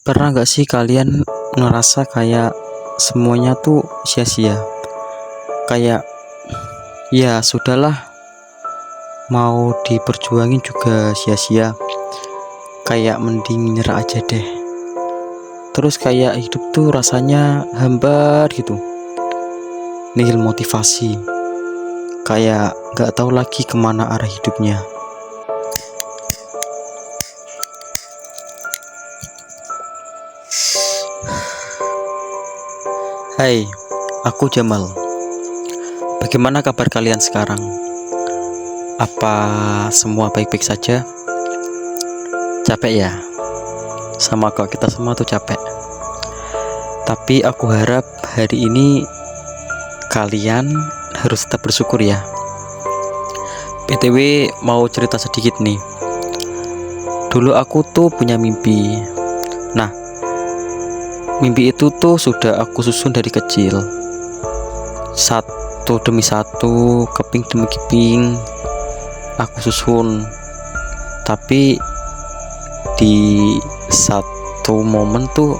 Pernah gak sih kalian ngerasa kayak semuanya tuh sia-sia? Kayak ya sudahlah, mau diperjuangin juga sia-sia. Kayak mending nyerah aja deh. Terus kayak hidup tuh rasanya hambar gitu, nihil motivasi. Kayak gak tahu lagi kemana arah hidupnya. Hai, aku Jamal. Bagaimana kabar kalian sekarang? Apa semua baik-baik saja? Capek ya? Sama kok, kita semua tuh capek. Tapi aku harap hari ini kalian harus tetap bersyukur ya. BTW mau cerita sedikit nih. Dulu aku tuh punya mimpi. Nah, mimpi itu tuh sudah aku susun dari kecil, satu demi satu, keping demi keping aku susun. Tapi di satu momen tuh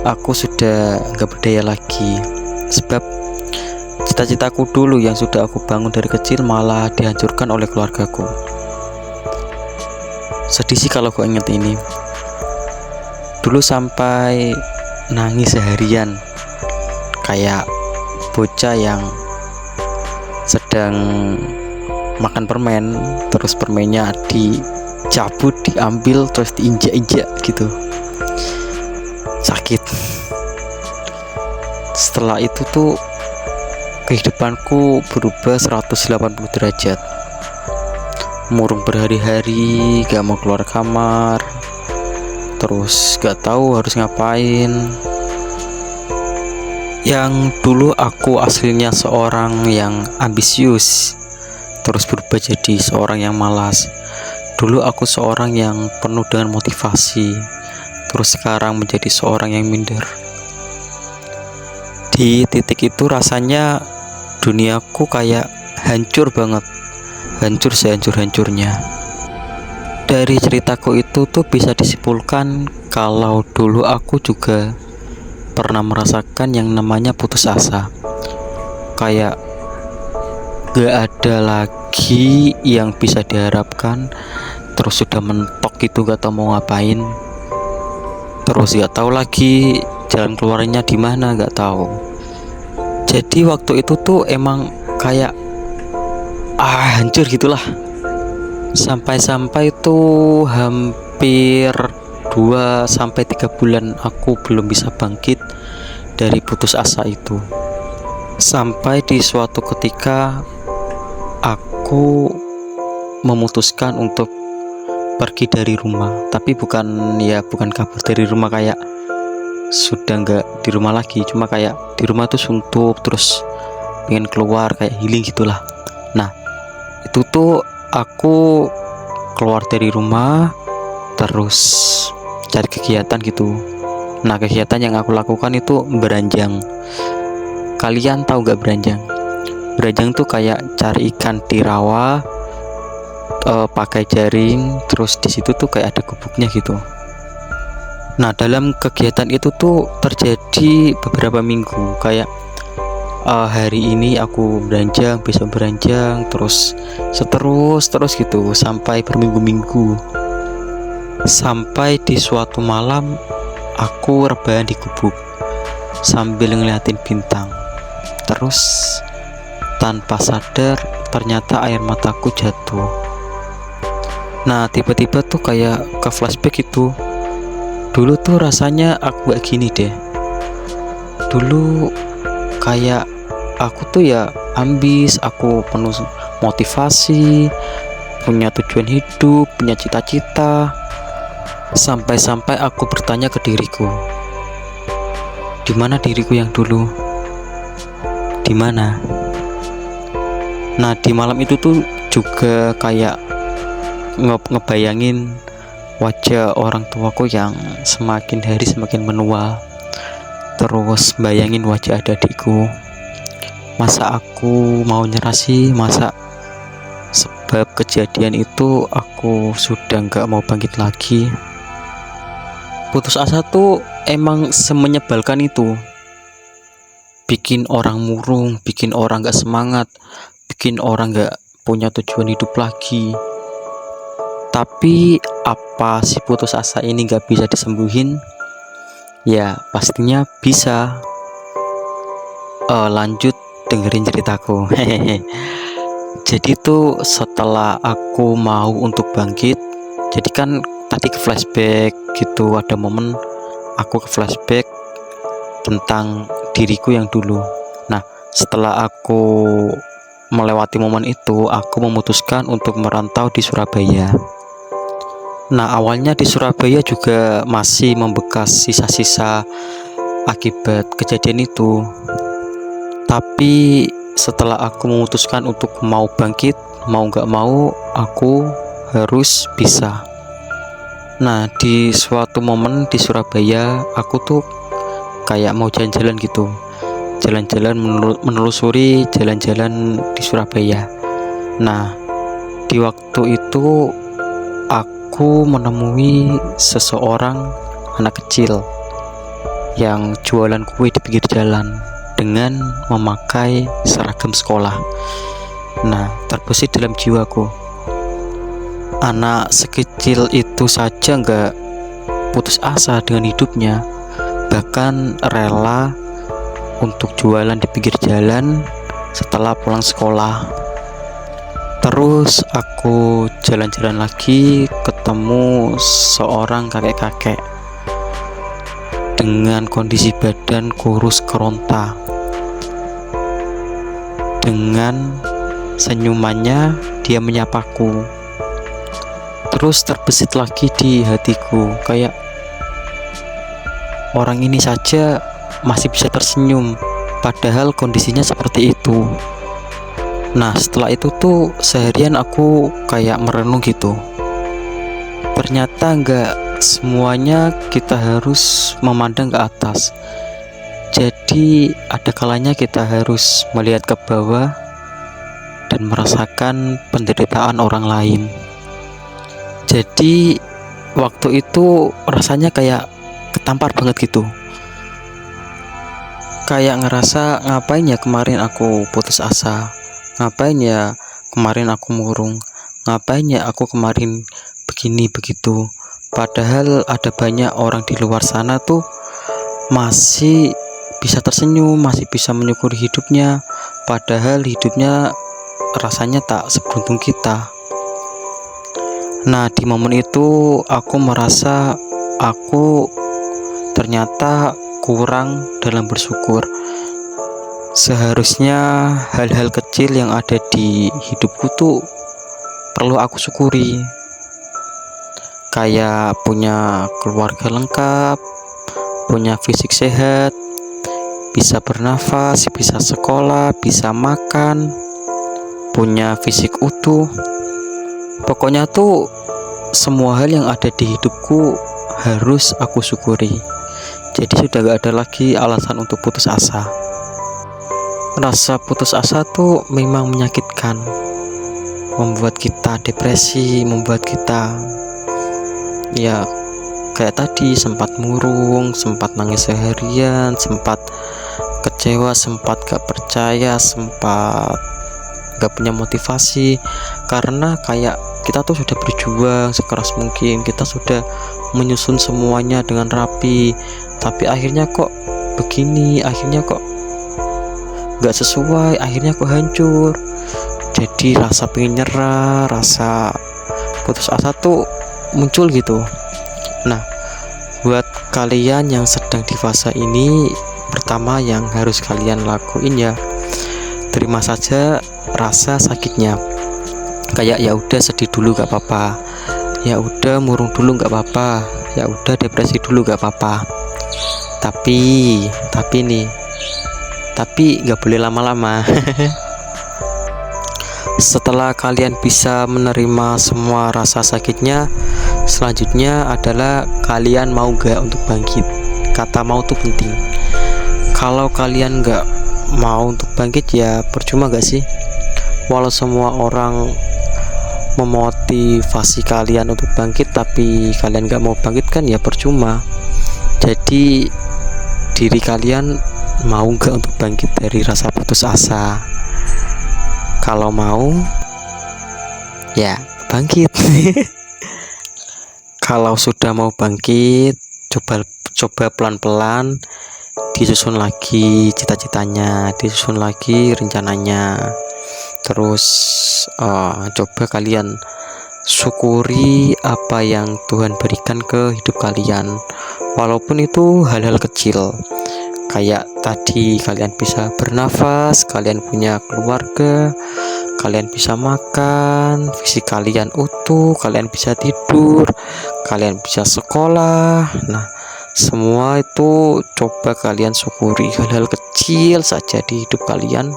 aku sudah gak berdaya lagi, sebab cita-citaku dulu yang sudah aku bangun dari kecil malah dihancurkan oleh keluargaku. Sedih sih kalau gue inget ini. Dulu sampai nangis seharian, kayak bocah yang sedang makan permen, terus permennya dicabut, diambil, terus diinjak-injak gitu. Sakit. Setelah itu tuh kehidupanku berubah 180 derajat. Murung berhari-hari, gak mau keluar kamar, terus gak tahu harus ngapain. Yang dulu aku aslinya seorang yang ambisius, terus berubah jadi seorang yang malas. Dulu aku seorang yang penuh dengan motivasi, terus sekarang menjadi seorang yang minder. Di titik itu rasanya duniaku kayak hancur banget, hancur sehancur-hancurnya. Dari ceritaku itu tuh bisa disimpulkan kalau dulu aku juga pernah merasakan yang namanya putus asa. Kayak gak ada lagi yang bisa diharapkan, terus sudah mentok gitu, gak tahu mau ngapain, terus gak tahu lagi jalan keluarnya di mana, gak tahu. Jadi waktu itu tuh emang kayak hancur gitulah. Sampai-sampai tuh hampir 2-3 bulan aku belum bisa bangkit dari putus asa itu. Sampai di suatu ketika aku memutuskan untuk pergi dari rumah. Tapi bukan kabur dari rumah kayak sudah nggak di rumah lagi, cuma kayak di rumah tuh suntuk, terus pengen keluar, kayak healing gitulah. Nah, itu tuh aku keluar dari rumah terus cari kegiatan gitu. Nah, kegiatan yang aku lakukan itu beranjang. Kalian tahu gak beranjang? Beranjang tuh kayak cari ikan di rawa, pakai jaring, terus di situ tuh kayak ada gubuknya gitu. Nah, dalam kegiatan itu tuh terjadi beberapa minggu, kayak hari ini aku beranjang, besok beranjang, terus terus gitu sampai berminggu-minggu. Sampai di suatu malam aku rebahan di gubuk sambil ngeliatin bintang. Terus tanpa sadar ternyata air mataku jatuh. Nah, tiba-tiba tuh kayak ke flashback itu. Dulu tuh rasanya aku gak gini deh. Dulu kayak aku tuh ya ambis, aku penuh motivasi, punya tujuan hidup, punya cita-cita. Sampai-sampai aku bertanya ke diriku, di mana diriku yang dulu? Di mana? Nah, di malam itu tuh juga kayak ngebayangin wajah orang tuaku yang semakin hari semakin menua. Terus bayangin wajah adik-adikku. Masa aku mau nyerah sih? Masa sebab kejadian itu aku sudah gak mau bangkit lagi? Putus asa tuh emang semenyebalkan itu, bikin orang murung, bikin orang gak semangat, bikin orang gak punya tujuan hidup lagi. Tapi apa si putus asa ini gak bisa disembuhin? Ya pastinya bisa. Lanjut dengerin ceritaku. Hehehe. Jadi tuh setelah aku mau untuk bangkit, jadi kan tadi ke flashback gitu, ada momen aku ke flashback tentang diriku yang dulu. Nah, setelah aku melewati momen itu, aku memutuskan untuk merantau di Surabaya. Nah, awalnya di Surabaya juga masih membekas sisa-sisa akibat kejadian itu. Tapi setelah aku memutuskan untuk mau bangkit, mau gak mau aku harus bisa. Nah, di suatu momen di Surabaya, aku tuh kayak mau jalan-jalan gitu, jalan-jalan menelusuri jalan-jalan di Surabaya. Nah, di waktu itu aku menemui seseorang anak kecil yang jualan kue di pinggir jalan dengan memakai seragam sekolah. Nah, terbesit dalam jiwaku, anak sekecil itu saja nggak putus asa dengan hidupnya, bahkan rela untuk jualan di pinggir jalan setelah pulang sekolah. Terus aku jalan-jalan lagi, ketemu seorang kakek-kakek dengan kondisi badan kurus keronta. Dengan senyumannya dia menyapaku. Terus terbesit lagi di hatiku, kayak orang ini saja masih bisa tersenyum padahal kondisinya seperti itu. Nah, setelah itu tuh seharian aku kayak merenung gitu. Ternyata enggak semuanya kita harus memandang ke atas. Jadi ada kalanya kita harus melihat ke bawah dan merasakan penderitaan orang lain. Jadi waktu itu rasanya kayak ketampar banget gitu. Kayak ngerasa, ngapain ya kemarin aku putus asa, ngapain ya kemarin aku murung, ngapain ya aku kemarin begini begitu. Padahal ada banyak orang di luar sana tuh masih bisa tersenyum, masih bisa menyukuri hidupnya, padahal hidupnya rasanya tak seberuntung kita. Nah, di momen itu aku merasa aku ternyata kurang dalam bersyukur. Seharusnya hal-hal kecil yang ada di hidupku tuh perlu aku syukuri. Kayak punya keluarga lengkap, punya fisik sehat, bisa bernafas, bisa sekolah, bisa makan, punya fisik utuh. Pokoknya tuh semua hal yang ada di hidupku harus aku syukuri. Jadi sudah gak ada lagi alasan untuk putus asa. Rasa putus asa tuh memang menyakitkan, membuat kita depresi, membuat kita ya kayak tadi sempat murung, sempat nangis seharian, sempat kecewa, sempat gak percaya, sempat gak punya motivasi. Karena kayak kita tuh sudah berjuang sekeras mungkin, kita sudah menyusun semuanya dengan rapi, tapi akhirnya kok begini, akhirnya kok gak sesuai, akhirnya kok hancur. Jadi rasa pengen nyerah, rasa putus asa tuh muncul gitu. Nah, buat kalian yang sedang di fase ini, pertama yang harus kalian lakuin ya terima saja rasa sakitnya. Kayak ya udah sedih dulu gak apa-apa, ya udah murung dulu gak apa-apa, ya udah depresi dulu gak apa-apa. Tapi gak boleh lama-lama. Setelah kalian bisa menerima semua rasa sakitnya, selanjutnya adalah kalian mau gak untuk bangkit. Kata mau tuh penting. Kalau kalian gak mau untuk bangkit ya percuma gak sih? Walau semua orang memotivasi kalian untuk bangkit tapi kalian gak mau bangkit, kan ya percuma. Jadi diri kalian mau gak untuk bangkit dari rasa putus asa? Kalau mau, ya bangkit. Kalau sudah mau bangkit, coba pelan-pelan disusun lagi cita-citanya, disusun lagi rencananya. Terus coba kalian syukuri apa yang Tuhan berikan ke hidup kalian, walaupun itu hal-hal kecil. Kayak tadi kalian bisa bernafas, kalian punya keluarga, kalian bisa makan, fisik kalian utuh, kalian bisa tidur, kalian bisa sekolah. Nah, semua itu coba kalian syukuri. Hal-hal kecil saja di hidup kalian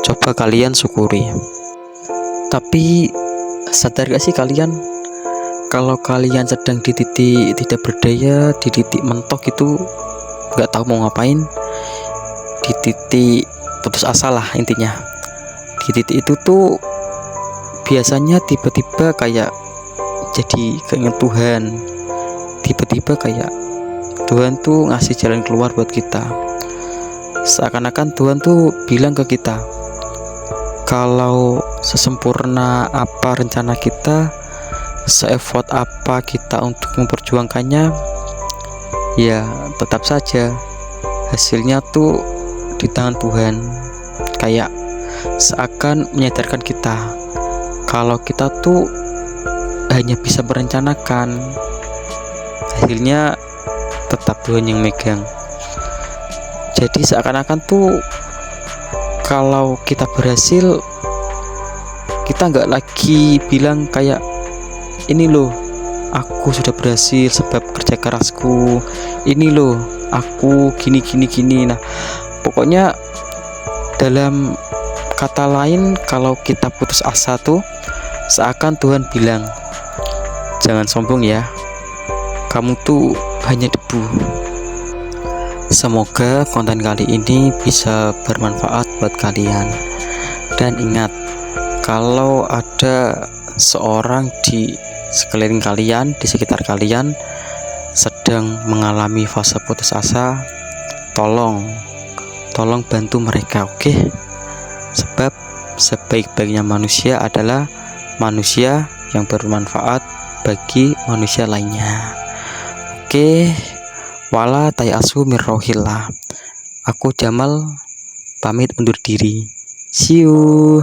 coba kalian syukuri. Tapi sadar gak sih kalian, kalau kalian sedang di titik tidak berdaya, di titik mentok itu, gak tahu mau ngapain, di titik putus asa lah intinya, di titik itu tuh biasanya tiba-tiba kayak jadi keinget Tuhan. Tiba-tiba kayak Tuhan tuh ngasih jalan keluar buat kita. Seakan-akan Tuhan tuh bilang ke kita, kalau sesempurna apa rencana kita, se-effort apa kita untuk memperjuangkannya, ya tetap saja hasilnya tuh di tangan Tuhan. Kayak seakan menyadarkan kita kalau kita tuh hanya bisa merencanakan, hasilnya tetap Tuhan yang megang. Jadi seakan-akan tuh kalau kita berhasil, kita nggak lagi bilang kayak, ini loh aku sudah berhasil sebab kerja kerasku, ini loh aku gini. Nah, pokoknya dalam kata lain, kalau kita putus asa tuh seakan Tuhan bilang, jangan sombong ya, kamu tuh hanya debu. Semoga konten kali ini bisa bermanfaat buat kalian. Dan ingat, kalau ada seorang di sekeliling kalian, di sekitar kalian sedang mengalami fase putus asa, tolong bantu mereka, oke? Sebab sebaik-baiknya manusia adalah manusia yang bermanfaat bagi manusia lainnya. Oke, wala tayasu min rohillah. Aku Jamal pamit undur diri. See you.